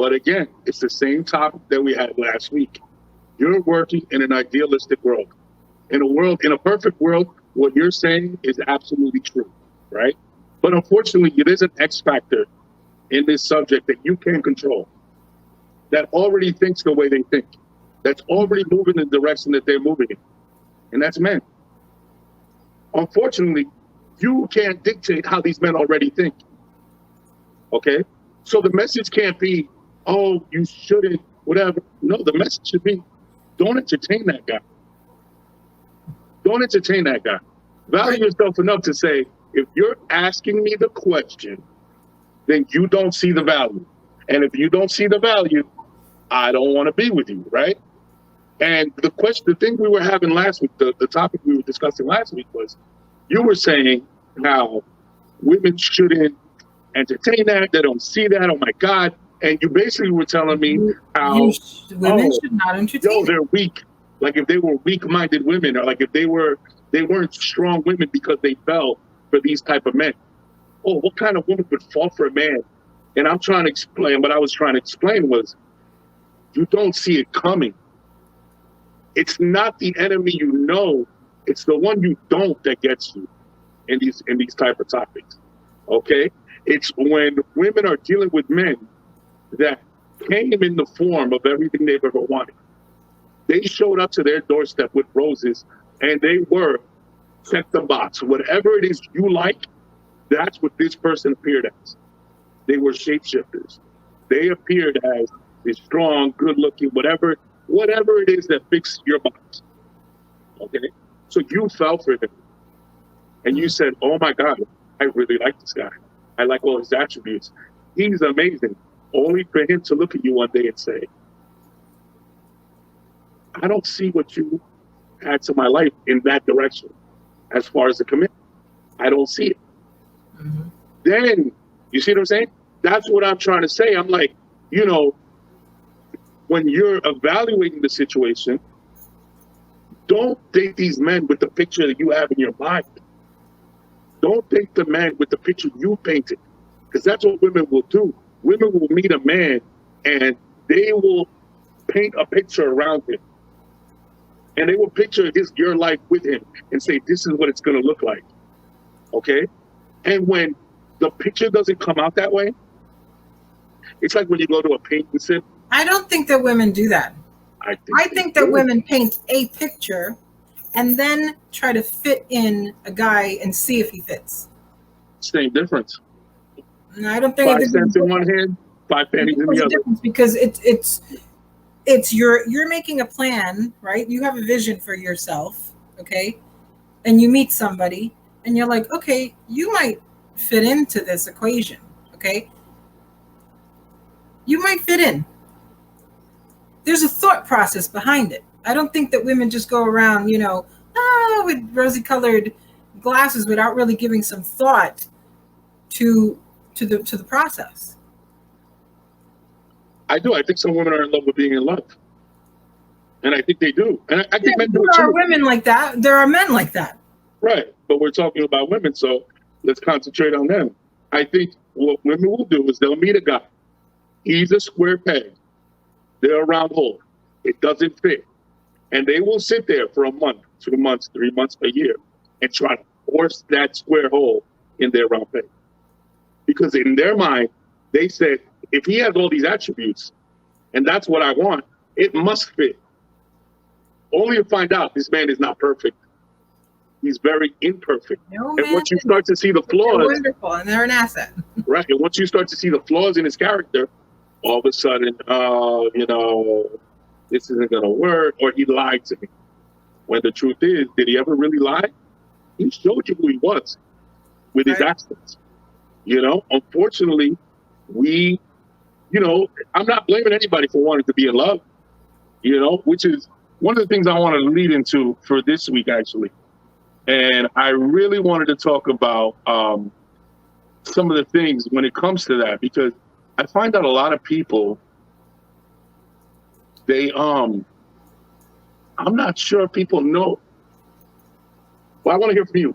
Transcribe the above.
But again, it's the same topic that we had last week. You're working in an idealistic world. In a perfect world, what you're saying is absolutely true, right? But unfortunately, it is an X factor in this subject that you can't control, that already thinks the way they think, that's already moving in the direction that they're moving in, and that's men. Unfortunately, you can't dictate how these men already think, okay? So the message can't be, oh, you shouldn't, whatever. No, the message should be, don't entertain that guy. Don't entertain that guy. Value yourself enough to say, if you're asking me the question, then you don't see the value. And if you don't see the value, I don't want to be with you, right? And the thing we were having last week, the topic we were discussing last week was, you were saying how women shouldn't entertain that, they don't see that, oh my God. And you basically were telling me how women should not entertain. They're weak. Like if they were weak-minded women, or like if they weren't strong women because they fell for these type of men. Oh, what kind of woman would fall for a man? And I'm trying to explain, what I was trying to explain was, you don't see it coming. It's not the enemy you know, it's the one you don't that gets you in these type of topics. Okay? It's when women are dealing with men that came in the form of everything they've ever wanted. They showed up to their doorstep with roses, and they were, check the box, whatever it is you like, that's what this person appeared as. They were shapeshifters. They appeared as this strong, good-looking, whatever it is that fits your box. Okay? So you fell for them. And you said, oh my God, I really like this guy. I like all his attributes. He's amazing. Only for him to look at you one day and say, I don't see what you add to my life in that direction as far as the commitment. I don't see it. Mm-hmm. Then, you see what I'm saying? That's what I'm trying to say. I'm like, when you're evaluating the situation, don't date these men with the picture that you have in your mind. Don't date the man with the picture you painted, because that's what women will do. Women will meet a man and they will paint a picture around him. And they will picture your life with him and say, this is what it's going to look like. Okay? And when the picture doesn't come out that way, it's like when you go to a painting sip. I don't think that women do that. I think that women paint a picture and then try to fit in a guy and see if he fits. Same difference. No, I don't think 5 cents in one hand, 5 pennies in the other. Because it's you're making a plan, right? You have a vision for yourself, okay? And you meet somebody and you're like, okay, you might fit into this equation, okay? You might fit in. There's a thought process behind it. I don't think that women just go around, with rosy-colored glasses without really giving some thought to the process. I do. I think some women are in love with being in love, and I think they do. And I think men do it too. There are women like that. There are men like that. Right, but we're talking about women, so let's concentrate on them. I think what women will do is they'll meet a guy. He's a square peg. They're a round hole. It doesn't fit. And they will sit there for a month, 2 months, 3 months, a year, and try to force that square hole in their round peg. Because in their mind, they said, if he has all these attributes, and that's what I want, it must fit. Only to find out this man is not perfect. He's very imperfect. No, and once you start to see the flaws, they're wonderful, and they're an asset. Right. And once you start to see the flaws in his character, all of a sudden, this isn't going to work, or he lied to me. When the truth is, did he ever really lie? He showed you who he was with his actions. Unfortunately, I'm not blaming anybody for wanting to be in love, which is one of the things I want to lead into for this week, actually. And I really wanted to talk about some of the things when it comes to that, because I find that a lot of people, I'm not sure people know. Well, I want to hear from you.